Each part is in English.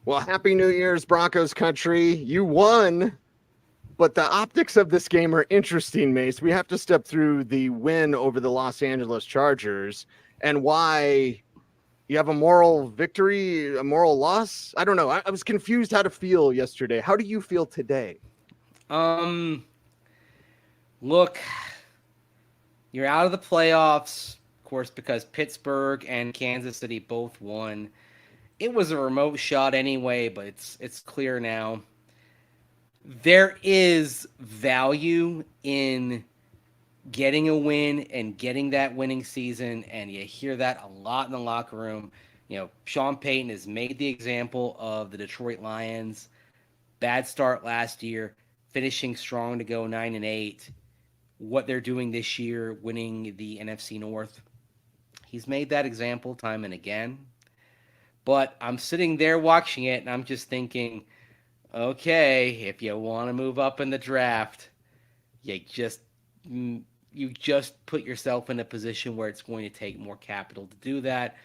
Well, Happy New Year's, Broncos country. You won, but the optics of this game are interesting, Mace. We have to step through the win over the Los Angeles Chargers and why you have a moral victory, a moral loss. I don't know. I was confused how to feel yesterday. How do you feel today? Um, Look, you're out of the playoffs, of course, because Pittsburgh and Kansas City both won. It was a remote shot anyway, but it's clear now. There is value in getting a win and getting that winning season, and you hear that a lot in the locker room. Sean Payton has made the example of the Detroit Lions. Bad start last year, finishing strong to go 9-8. What they're doing this year, winning the NFC North. He's made that example time and again. But I'm sitting there watching it, and I'm just thinking, okay, if you want to move up in the draft, you just put yourself in a position where it's going to take more capital to do that.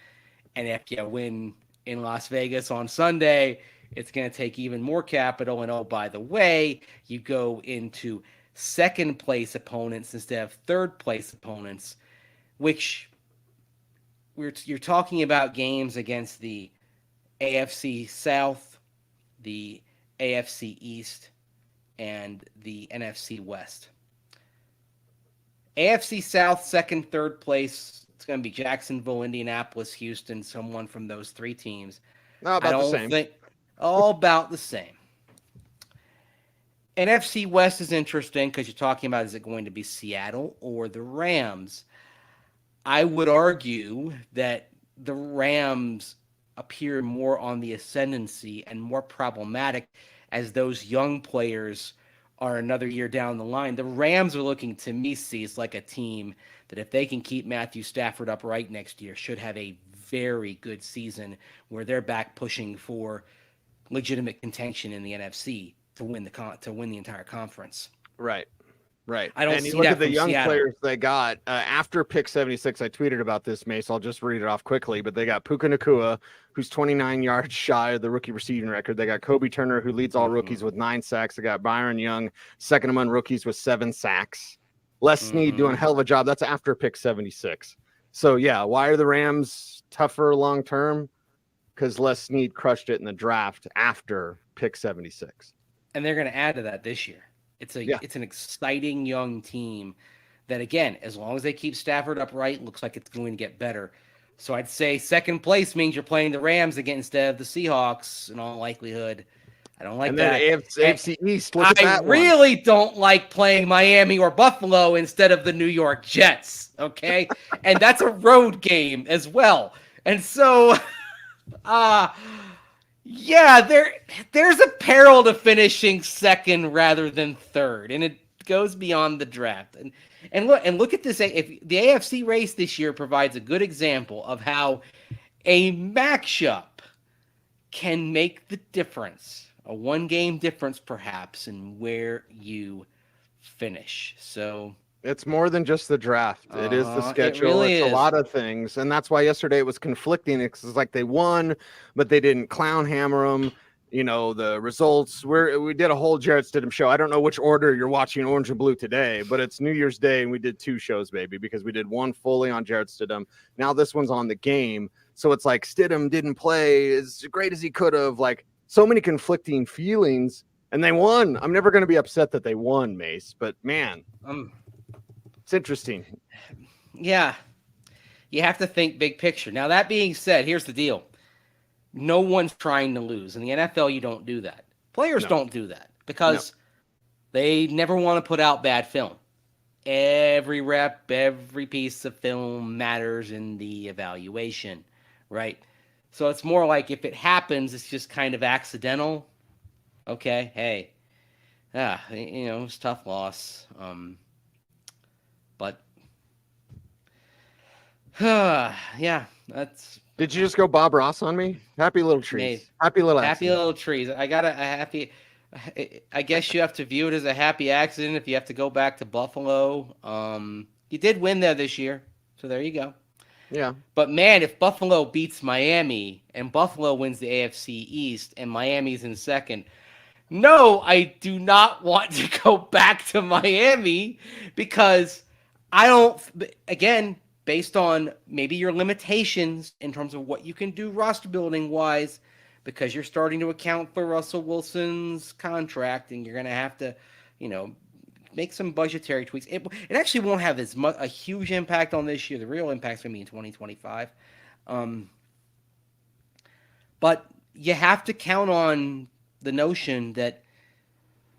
And if you win in Las Vegas on Sunday, it's going to take even more capital. And oh, by the way, you go into second place opponents instead of third place opponents, which you're talking about games against the AFC South, the AFC East, and the NFC West. AFC South, second, third place. It's going to be Jacksonville, Indianapolis, Houston, someone from those three teams. No, about the same. All about the same. NFC West is interesting because you're talking about, is it going to be Seattle or the Rams? I would argue that the Rams appear more on the ascendancy and more problematic as those young players are another year down the line. The Rams are looking to me, Cecil, like a team that if they can keep Matthew Stafford upright next year, should have a very good season where they're back pushing for legitimate contention in the NFC to win the entire conference. Right. Right. I don't and see you look that at the from young Seattle. players they got after pick 76. I tweeted about this, Mace. I'll just read it off quickly. But they got Puka Nacua, who's 29 yards shy of the rookie receiving record. They got Kobe Turner, who leads all rookies with 9 sacks. They got Byron Young, second among rookies with 7 sacks. Les Snead doing a hell of a job. That's after pick 76. So, yeah, why are the Rams tougher long term? Because Les Snead crushed it in the draft after pick 76. And they're going to add to that this year. It's an exciting young team that, again, as long as they keep Stafford upright, looks like it's going to get better. So I'd say second place means you're playing the Rams again instead of the Seahawks in all likelihood. I don't like that. And then AFC East, look at that one. I really don't like playing Miami or Buffalo instead of the New York Jets, okay? And that's a road game as well. And so, yeah, there's a peril to finishing second rather than third, and it goes beyond the draft. And look at this. If the AFC race this year provides a good example of how a matchup can make the difference, a one-game difference perhaps, in where you finish. So it's more than just the draft. It is the schedule. It really it's is. A lot of things. And that's why yesterday it was conflicting. It's like they won, but they didn't clown hammer them. The results. We did a whole Jarrett Stidham show. I don't know which order you're watching Orange and Blue today, but it's New Year's Day, and we did 2 shows, baby, because we did one fully on Jarrett Stidham. Now this one's on the game. So it's like Stidham didn't play as great as he could have. Like, so many conflicting feelings, and they won. I'm never going to be upset that they won, Mace, but man, it's interesting. Yeah. You have to think big picture. Now, that being said, here's the deal. No one's trying to lose. In the NFL, you don't do that. Players don't do that because they never want to put out bad film. Every rep, every piece of film matters in the evaluation, right? So it's more like if it happens, it's just kind of accidental. Okay, hey, it's a tough loss. But yeah, that's. Did you just go Bob Ross on me? Happy little trees. Happy little trees. I got a happy. I guess you have to view it as a happy accident if you have to go back to Buffalo. You did win there this year, so there you go. Yeah. But man, if Buffalo beats Miami and Buffalo wins the AFC East and Miami's in second, no, I do not want to go back to Miami because I don't, again, based on maybe your limitations in terms of what you can do roster building wise, because you're starting to account for Russell Wilson's contract and you're going to have to, make some budgetary tweaks. It actually won't have as much a huge impact on this year. The real impact's going to be in 2025. But you have to count on the notion that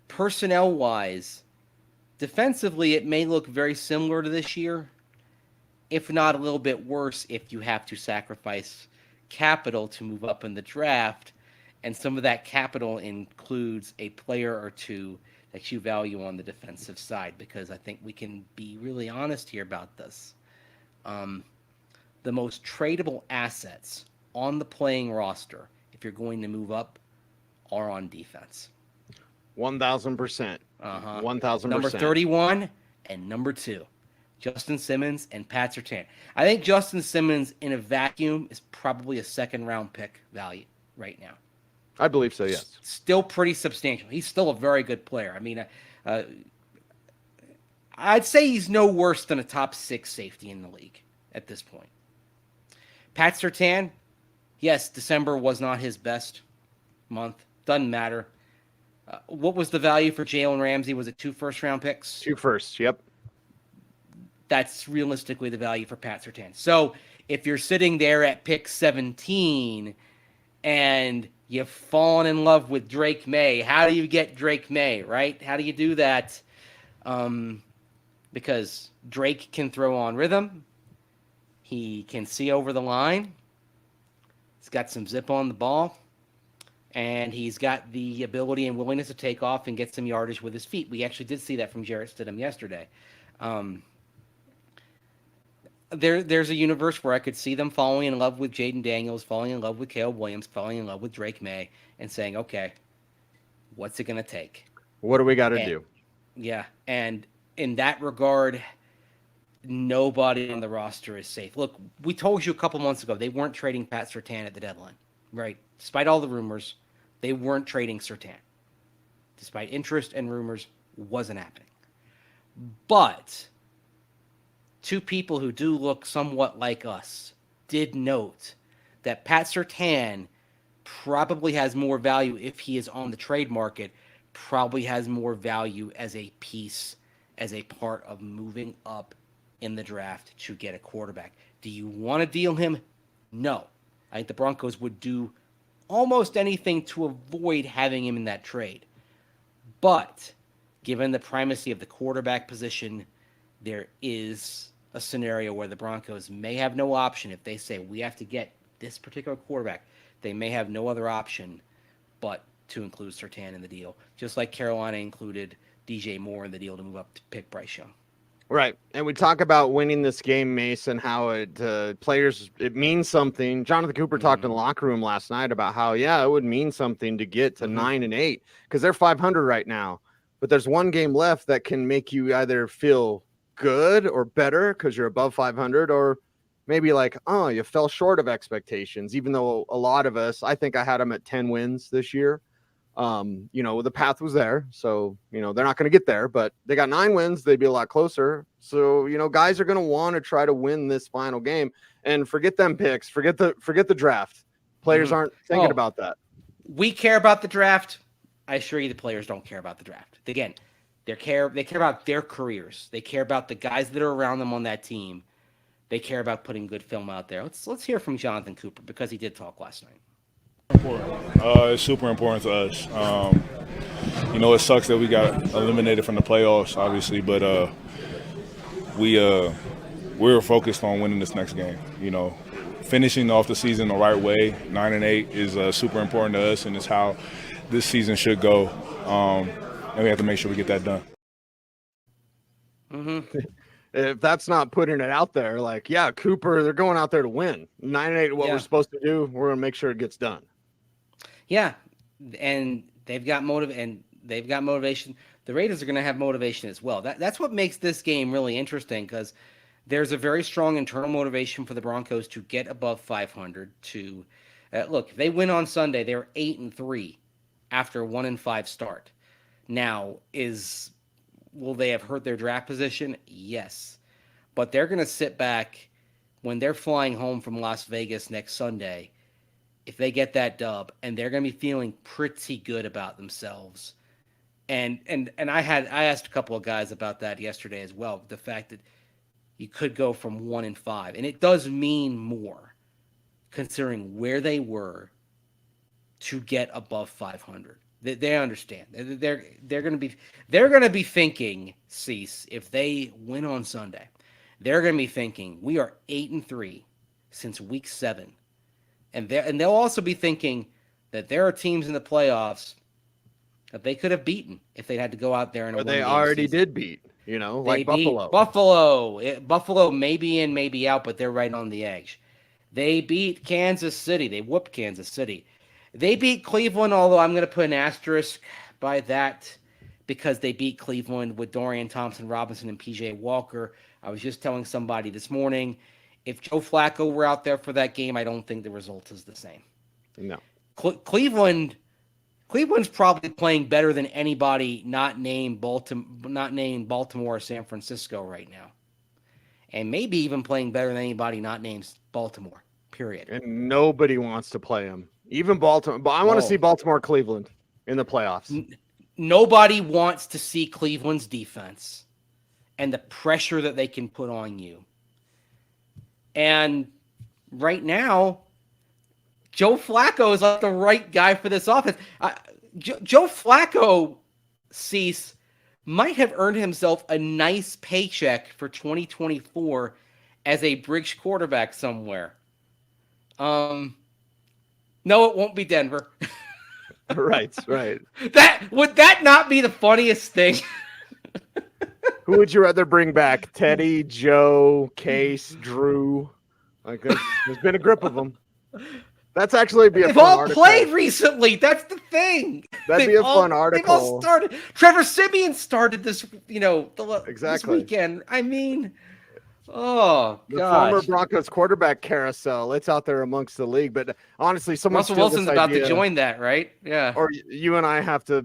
personnel-wise, defensively, it may look very similar to this year, if not a little bit worse if you have to sacrifice capital to move up in the draft, and some of that capital includes a player or two that you value on the defensive side, because I think we can be really honest here about this. The most tradable assets on the playing roster, if you're going to move up, are on defense. 1,000%. 1,000%. Number 31 and number 2, Justin Simmons and Pat Surtain. I think Justin Simmons in a vacuum is probably a second-round pick value right now. I believe so, yes. Still pretty substantial. He's still a very good player. I mean, I'd say he's no worse than a top 6 safety in the league at this point. Pat Surtain, yes, December was not his best month. Doesn't matter. What was the value for Jalen Ramsey? Was it 2 first-round picks? 2 firsts, yep. That's realistically the value for Pat Surtain. So if you're sitting there at pick 17 and you've fallen in love with Drake May, how do you get Drake May, right? How do you do that? Because Drake can throw on rhythm. He can see over the line. He's got some zip on the ball. And he's got the ability and willingness to take off and get some yardage with his feet. We actually did see that from Jarrett Stidham yesterday. There's a universe where I could see them falling in love with Jaden Daniels, falling in love with Caleb Williams, falling in love with Drake May, and saying, okay, what's it going to take? What do we got to do? Yeah, and in that regard, nobody on the roster is safe. Look, we told you a couple months ago they weren't trading Pat Surtain at the deadline, right? Despite all the rumors, they weren't trading Surtain. Despite interest and rumors, wasn't happening. But 2 people who do look somewhat like us did note that Pat Surtain probably has more value if he is on the trade market, probably has more value as a piece, as a part of moving up in the draft to get a quarterback. Do you want to deal him? No. I think the Broncos would do almost anything to avoid having him in that trade. But given the primacy of the quarterback position, there is a scenario where the Broncos may have no option. If they say we have to get this particular quarterback, they may have no other option but to include Surtain in the deal, just like Carolina included DJ Moore in the deal to move up to pick Bryce Young. Right. And we talk about winning this game, Mason, how it players, it means something. Jonathan Cooper talked in the locker room last night about how, it would mean something to get to 9-8 because they're 500 right now. But there's one game left that can make you either feel good or better because you're above 500, or maybe like, oh, you fell short of expectations, even though a lot of us, I think I had them at 10 wins this year. The path was there. So, they're not going to get there, but they got 9 wins. They'd be a lot closer. So, guys are going to want to try to win this final game and forget them picks, forget the draft. Players aren't thinking about that. We care about the draft. I assure you the players don't care about the draft. Again, they care about their careers. They care about the guys that are around them on that team. They care about putting good film out there. Let's hear from Jonathan Cooper because he did talk last night. It's super important to us. It sucks that we got eliminated from the playoffs, obviously, but we're focused on winning this next game. Finishing off the season the right way, 9-8, is super important to us, and it's how this season should go. And we have to make sure we get that done. If that's not putting it out there, Cooper, they're going out there to win. 9-8, what we're supposed to do, we're going to make sure it gets done. Yeah, and they've got motivation. The Raiders are going to have motivation as well. That's what makes this game really interesting because there's a very strong internal motivation for the Broncos to get above 500. To look, if they win on Sunday, they're 8-3 after a 1-5 start. Now, will they have hurt their draft position? Yes, but they're going to sit back when they're flying home from Las Vegas next Sunday. If they get that dub, and they're going to be feeling pretty good about themselves. And I asked a couple of guys about that yesterday as well. The fact that you could go from 1-5, and it does mean more considering where they were to get above 500. They understand. They're going to be thinking, Cease, if they win on Sunday, they're going to be thinking we are 8-3 since week 7, and they'll also be thinking that there are teams in the playoffs that they could have beaten if they had to go out there and they already did beat. Like Buffalo. Buffalo may be in, may be out, but they're right on the edge. They beat Kansas City. They whooped Kansas City. They beat Cleveland, although I'm going to put an asterisk by that because they beat Cleveland with Dorian Thompson-Robinson and P.J. Walker. I was just telling somebody this morning, if Joe Flacco were out there for that game, I don't think the result is the same. No. Cleveland's probably playing better than anybody not named Baltimore or San Francisco right now. And maybe even playing better than anybody not named Baltimore, period. And nobody wants to play them. Even Baltimore. But I want to see Baltimore-Cleveland in the playoffs. Nobody wants to see Cleveland's defense and the pressure that they can put on you. And right now, Joe Flacco is like the right guy for this offense. Joe Flacco, Cease, might have earned himself a nice paycheck for 2024 as a bridge quarterback somewhere. No, it won't be Denver. Right. Would that not be the funniest thing? Who would you rather bring back? Teddy, Joe, Case, Drew? Like there's been a grip of them. That's actually be a They've fun all article. played recently. That's the thing. That'd be a fun article. They've all started. Trevor Siemian started this, this weekend. I mean, oh, the gosh. former Broncos quarterback carousel. It's out there amongst the league. But honestly, Russell Wilson's about to join that, right? Yeah. Or you and I have to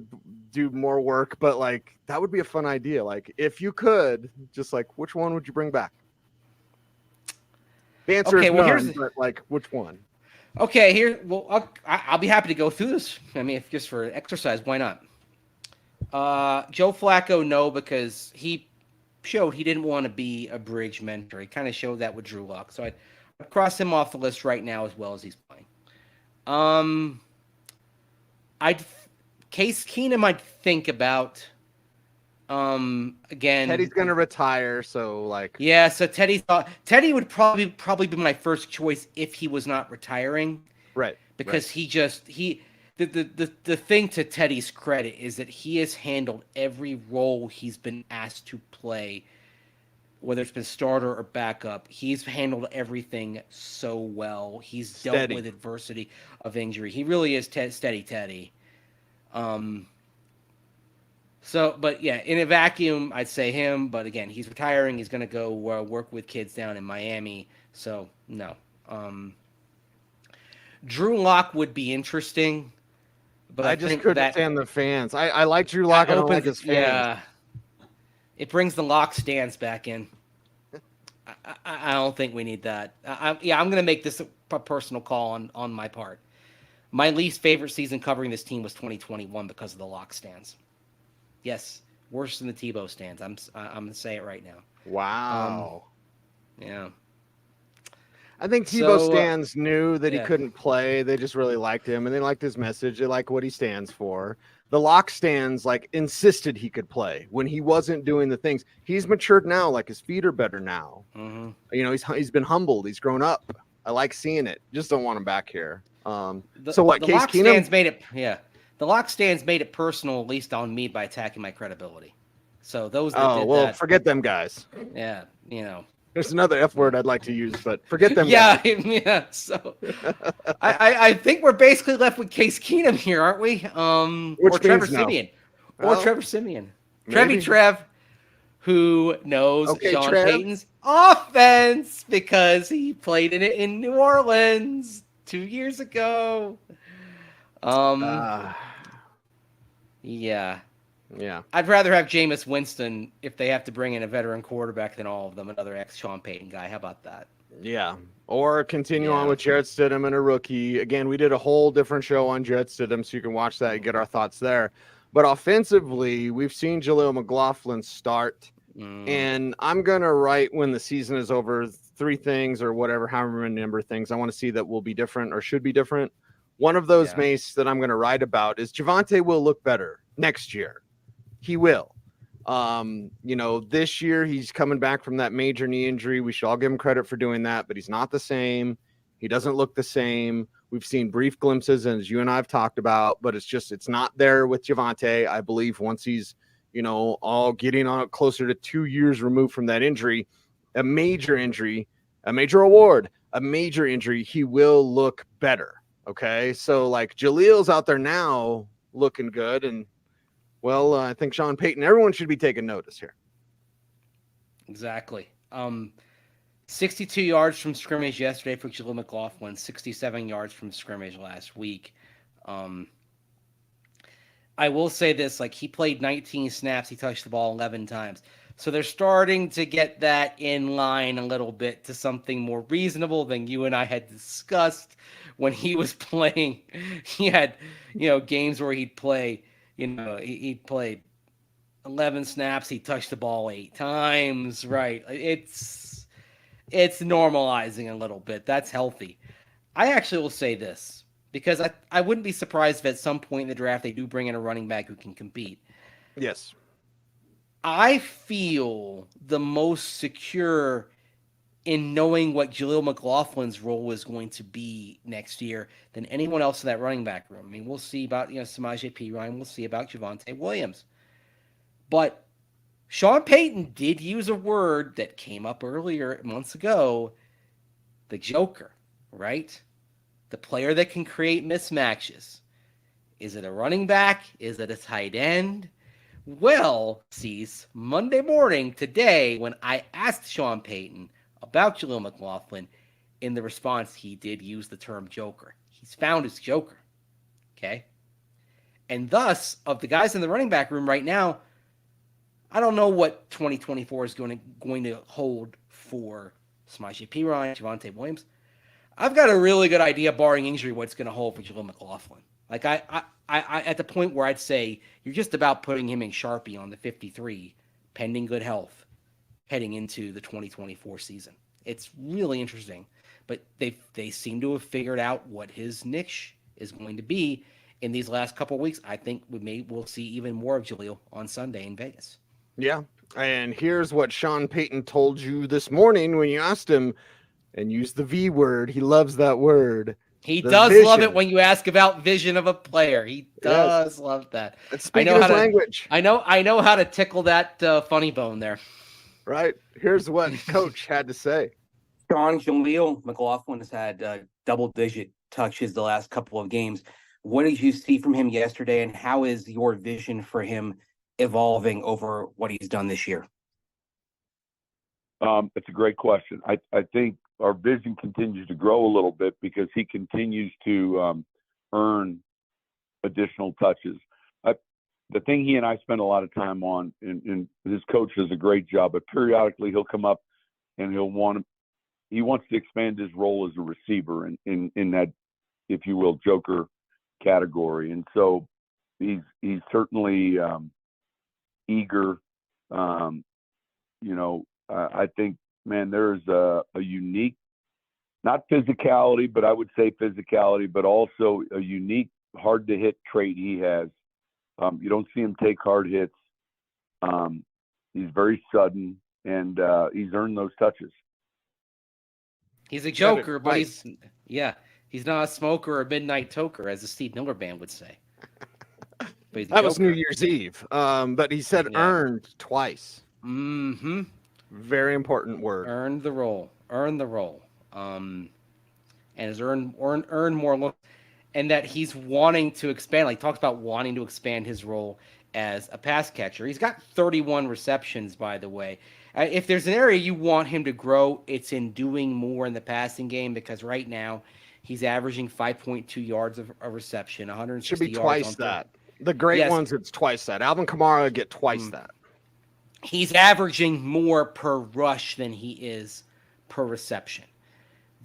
do more work. But like that would be a fun idea. Like if you could, just like which one would you bring back? The answer is none, but like which one? Okay, I'll be happy to go through this. I mean, if just for exercise, why not? Joe Flacco, no, because he showed he didn't want to be a bridge mentor. He kind of showed that with Drew Lock. So I'd cross him off the list right now as well as he's playing. Case Keenum, I'd think about. Again, Teddy's gonna retire, so like so Teddy would probably be my first choice if he was not retiring, right? Because the thing to Teddy's credit is that he has handled every role he's been asked to play, whether it's been starter or backup. He's handled everything so well. He's dealt with adversity of injury. He really is steady Teddy. So, but yeah, in a vacuum, I'd say him. But again, he's retiring. He's going to go work with kids down in Miami. So, no. Drew Lock would be interesting. But I just couldn't stand the fans. I like Drew Lock. I don't like his fans. Yeah. It brings the Lock stands back in. I don't think we need that. I'm going to make this a personal call on my part. My least favorite season covering this team was 2021 because of the Lock stands. Yes, worse than the Tebow stands. I'm going to say it right now. Wow. Yeah. I think Tebow stands knew that he couldn't play. They just really liked him, and they liked his message. They like what he stands for. The Lock stands insisted he could play when he wasn't doing the things. He's matured now. Like his feet are better now. Mm-hmm. He's been humbled. He's grown up. I like seeing it. Just don't want him back here. The Case Lock Keenum stands made it. Yeah. The Lock stands made it personal, at least on me, by attacking my credibility. So those that did that, forget them guys. Yeah, There's another F word I'd like to use, but forget them guys. Yeah. So I think we're basically left with Case Keenum here, aren't we? Which or Trevor Siemian. Or Trevor Siemian. Maybe. Trev. who knows Okay, Sean Trev. Payton's offense because he played in it in New Orleans 2 years ago. Yeah. Yeah. I'd rather have Jameis Winston if they have to bring in a veteran quarterback than all of them, another ex-Sean Payton guy. How about that? Yeah. Or continue on Yeah. with Jarrett Stidham and a rookie. Again, we did a whole different show on Jarrett Stidham, so you can watch that and get our thoughts there. But offensively, we've seen Jaleel McLaughlin start. And I'm going to write when the season is over 3 things or whatever, however many number of things I want to see that will be different or should be different. One of those, Mace, that I'm going to write about is Javonte will look better next year. He will. This year he's coming back from that major knee injury. We should all give him credit for doing that, but he's not the same. He doesn't look the same. We've seen brief glimpses, and as you and I have talked about, but it's not there with Javonte. I believe once he's, all getting on closer to 2 years removed from that injury, a major injury, a major award, a major injury, he will look better. Okay. So like Jaleel's out there now looking good. And well, I think Sean Payton, everyone should be taking notice here. Exactly. 62 yards from scrimmage yesterday for Jaleel McLaughlin, 67 yards from scrimmage last week. I will say this, like he played 19 snaps. He touched the ball 11 times. So they're starting to get that in line a little bit to something more reasonable than you and I had discussed when he was playing. He had, games where he'd play, he'd play 11 snaps. He touched the ball 8 times. Right. It's normalizing a little bit. That's healthy. I actually will say this because I wouldn't be surprised if at some point in the draft they do bring in a running back who can compete. Yes. I feel the most secure in knowing what Jaleel McLaughlin's role is going to be next year than anyone else in that running back room. I mean, we'll see about, Samaje Perine. We'll see about Javonte Williams. But Sean Payton did use a word that came up earlier months ago, the joker, right? The player that can create mismatches. Is it a running back? Is it a tight end? Well, Cease, Monday morning today, when I asked Sean Payton about Jaleel McLaughlin, in the response, he did use the term joker. He's found his joker. Okay? And thus, of the guys in the running back room right now, I don't know what 2024 is going to hold for Samaje Perine, Javonte Williams. I've got a really good idea, barring injury, what it's going to hold for Jaleel McLaughlin. Like I at the point where I'd say you're just about putting him in Sharpie on the 53, pending good health, heading into the 2024 season. It's really interesting, but they seem to have figured out what his niche is going to be in these last couple of weeks. I think we'll see even more of Jaleel on Sunday in Vegas. Yeah, and here's what Sean Payton told you this morning when you asked him, and use the V word. He loves that word. He does love it when you ask about vision of a player. He does love that. Speaking his language. I know how to tickle that funny bone there. Right. Here's what Coach had to say. Sean, Jaleel McLaughlin has had double-digit touches the last couple of games. What did you see from him yesterday, and how is your vision for him evolving over what he's done this year? It's a great question. I think our vision continues to grow a little bit because he continues to earn additional touches. The thing he and I spend a lot of time on, and his coach does a great job, but periodically he'll come up and he wants to expand his role as a receiver in that, if you will, joker category. And so he's certainly eager. I think, man, there's a unique, not physicality, but I would say physicality, but also a unique hard to hit trait he has. You don't see him take hard hits. He's very sudden, and he's earned those touches. He's a joker, but he's not a smoker or a midnight toker, as the Steve Miller Band would say. That was New Year's Eve. But he said earned twice. Mm-hmm. Very important word. Earned the role. And has earned more looks. and that he's wanting to expand. Like talks about wanting to expand his role as a pass catcher. He's got 31 receptions, by the way. If there's an area you want him to grow, it's in doing more in the passing game, because right now he's averaging 5.2 yards of a reception, 160 Should be yards twice on that. The great ones, it's twice that. Alvin Kamara get twice that. He's averaging more per rush than he is per reception.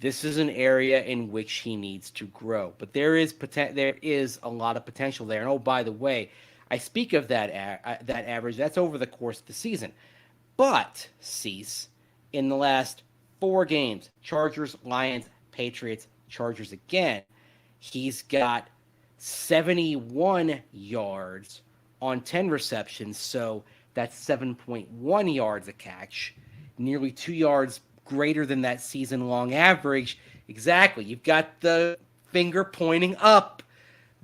This is an area in which he needs to grow, but there is a lot of potential there. And oh, by the way, I speak of that average. That's over the course of the season. But Cease, in the last 4 games, Chargers, Lions, Patriots, Chargers again, he's got 71 yards on 10 receptions. So that's 7.1 yards a catch, nearly 2 yards greater than that season-long average. Exactly. You've got the finger pointing up.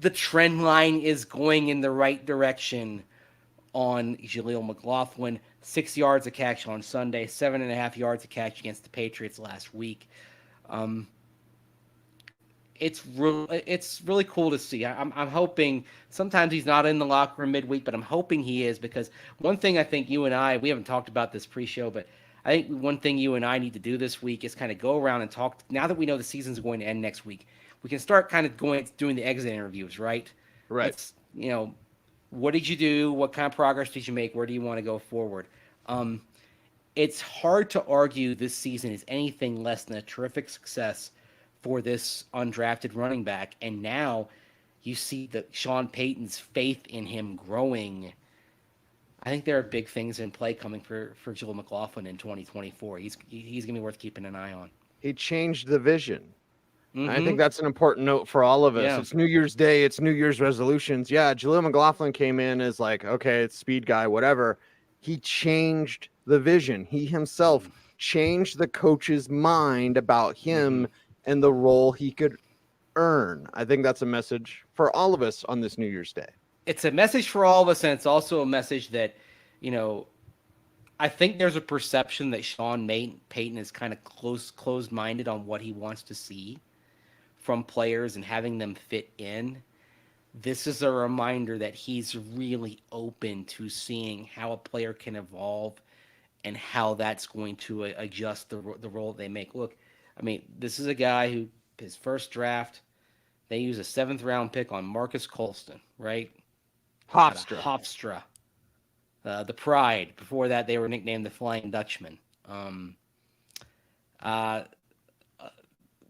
The trend line is going in the right direction on Jaleel McLaughlin. 6 yards a catch on Sunday, 7.5 yards a catch against the Patriots last week. It's really cool to see. I'm hoping, sometimes he's not in the locker room midweek, but I'm hoping he is, because one thing I think you and I, we haven't talked about this pre-show, but I think one thing you and I need to do this week is kind of go around and talk. Now that we know the season's going to end next week, we can start kind of doing the exit interviews, right? Right. It's, what did you do? What kind of progress did you make? Where do you want to go forward? It's hard to argue this season is anything less than a terrific success for this undrafted running back. And now you see that Sean Payton's faith in him growing. I think there are big things in play coming for Jaleel McLaughlin in 2024. He's going to be worth keeping an eye on. He changed the vision. Mm-hmm. I think that's an important note for all of us. Yeah. It's New Year's Day. It's New Year's resolutions. Yeah, Jaleel McLaughlin came in as like, okay, it's speed guy, whatever. He changed the vision. He himself changed the coach's mind about him and the role he could earn. I think that's a message for all of us on this New Year's Day. It's a message for all of us, and it's also a message that, I think there's a perception that Sean Payton is kind of closed-minded on what he wants to see from players and having them fit in. This is a reminder that he's really open to seeing how a player can evolve and how that's going to adjust the role that they make. Look, I mean, this is a guy who, his first draft, they use a 7th-round pick on Marcus Colston, right? Hofstra. The Pride. Before that, they were nicknamed the Flying Dutchman.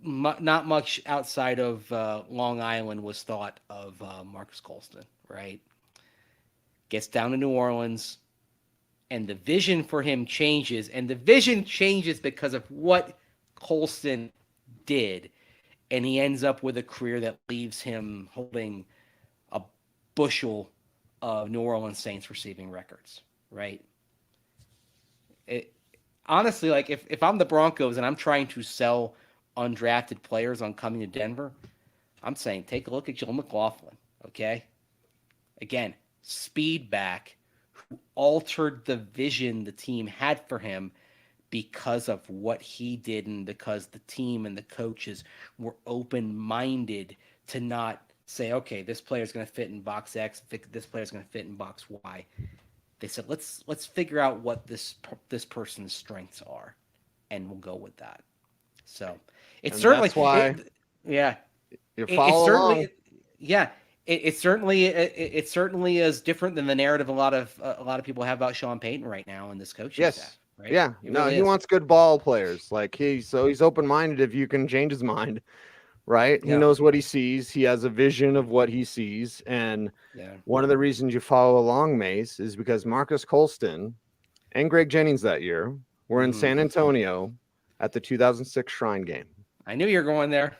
Not much outside of Long Island was thought of Marcus Colston, right? Gets down to New Orleans, and the vision for him changes. And the vision changes because of what Colston did. And he ends up with a career that leaves him holding a bushel of New Orleans Saints receiving records, right? Honestly, like if I'm the Broncos and I'm trying to sell undrafted players on coming to Denver, I'm saying take a look at Jaleel McLaughlin, okay? Again, speed back who altered the vision the team had for him because of what he did and because the team and the coaches were open-minded to not say, okay, this player's going to fit in box X, this player's going to fit in box Y. They said, let's figure out what this person's strengths are, and we'll go with that. So it's certainly why you follow along. It certainly is different than the narrative a lot of people have about Sean Payton right now in this coaching staff. Right? Yeah. He wants good ball players. Like he's open-minded if you can change his mind, right? Yeah. He knows what he sees. He has a vision of what he sees. And one of the reasons you follow along, Mace, is because Marcus Colston and Greg Jennings that year were in San Antonio at the 2006 Shrine game. I knew you were going there.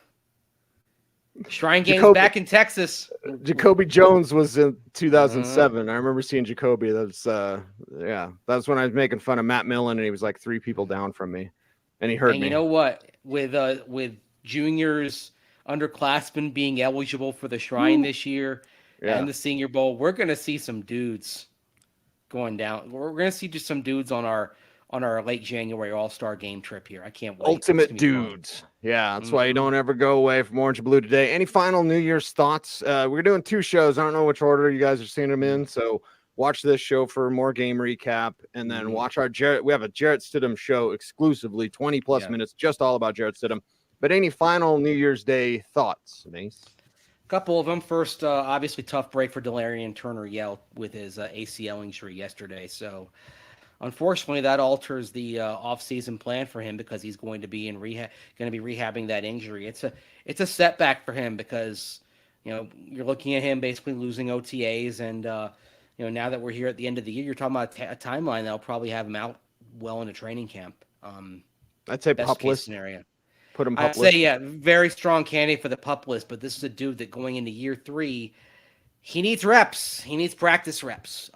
Shrine game's back in Texas. Jacoby Jones was in 2007. I remember seeing Jacoby. That's when I was making fun of Matt Millen, and he was like 3 people down from me, and he heard me. And you know what? With juniors, underclassmen being eligible for the Shrine this year and the Senior Bowl, we're going to see some dudes going down. We're going to see just some dudes on our late January All-Star game trip here. I can't wait. Ultimate dudes. Yeah, that's why you don't ever go away from Orange and Blue today. Any final New Year's thoughts? We're doing 2 shows. I don't know which order you guys are seeing them in, so watch this show for more game recap, and then watch our Jarrett. We have a Jarrett Stidham show exclusively, 20+ minutes, just all about Jarrett Stidham. But any final New Year's Day thoughts, Mace? A couple of them. First, obviously tough break for Delarian Turner-Yell with his ACL injury yesterday. So, unfortunately, that alters the off-season plan for him because he's going to be in rehabbing that injury. It's a setback for him because you're looking at him basically losing OTAs, and now that we're here at the end of the year, you're talking about a timeline that'll probably have him out well into training camp. I'd say best pup case list. scenario. Put him pup I'd list. say, very strong candidate for the pup list, but this is a dude that going into year 3, he needs reps. He needs practice reps.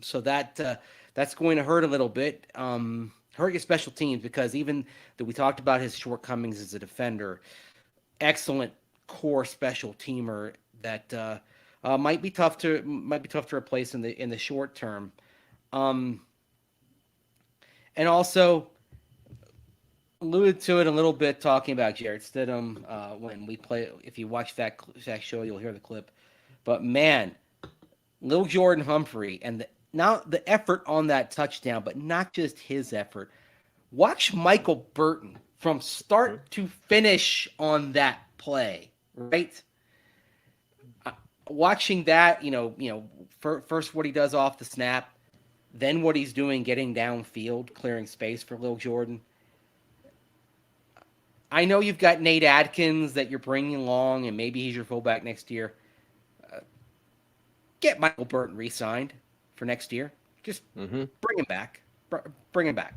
So that's going to hurt a little bit. Hurt your special teams because even that we talked about his shortcomings as a defender, excellent core special teamer that might be tough to replace in the short term. And also alluded to it a little bit talking about Jarrett Stidham when we play. If you watch that show, you'll hear the clip. But man, Lil Jordan Humphrey and the effort on that touchdown, but not just his effort. Watch Michael Burton from start to finish on that play, right? Watching that, first what he does off the snap, then what he's doing getting downfield, clearing space for Lil Jordan. I know you've got Nate Adkins that you're bringing along, and maybe he's your fullback next year. Get Michael Burton re-signed for next year. Just bring him back. Bring him back.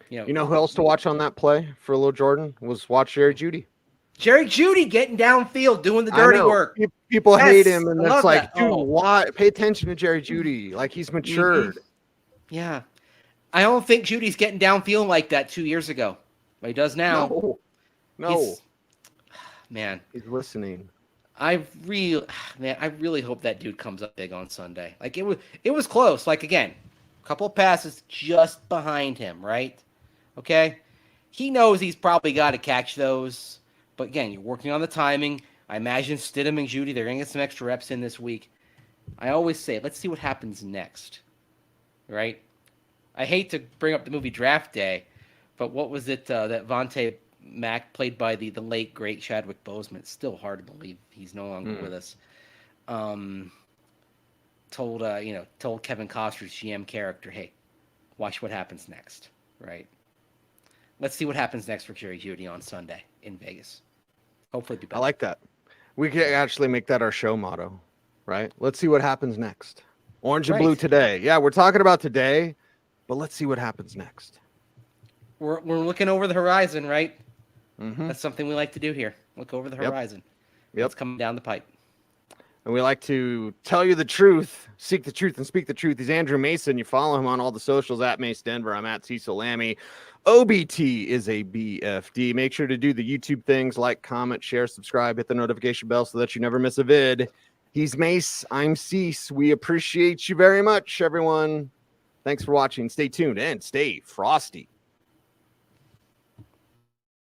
You know who else to watch on that play for Lil Jordan was watch Jerry Jeudy. Jerry Jeudy getting downfield, doing the dirty work. People hate him, and it's like, that. dude, why? Pay attention to Jerry Jeudy. Like, he's matured. Yeah. I don't think Judy's getting downfield like that 2 years ago. But he does now. No. He's listening. I really hope that dude comes up big on Sunday. Like it was close. Like again, a couple of passes just behind him, right? Okay. He knows he's probably got to catch those. But again, you're working on the timing. I imagine Stidham and Jeudy, they're going to get some extra reps in this week. I always say, let's see what happens next. Right? I hate to bring up the movie Draft Day, but what was it that Vontae Mack, played by the late, great Chadwick Boseman, it's still hard to believe he's no longer with us, told Kevin Costner's GM character, hey, watch what happens next, right? Let's see what happens next for Jerry Jeudy on Sunday in Vegas. Hopefully be better. I like that. We could actually make that our show motto, right? Let's see what happens next. Orange and blue today. Yeah, we're talking about today, but let's see what happens next. We're looking over the horizon, right? Mm-hmm. That's something we like to do here. Look over the horizon. Yep. What's coming down the pipe. And we like to tell you the truth, seek the truth, and speak the truth. He's Andrew Mason. You follow him on all the socials at Mace Denver. I'm at Cecil Lammey. OBT is a BFD. Make sure to do the YouTube things, like, comment, share, subscribe, hit the notification bell so that you never miss a vid. He's Mace. I'm Cease. We appreciate you very much, everyone. Thanks for watching. Stay tuned and stay frosty.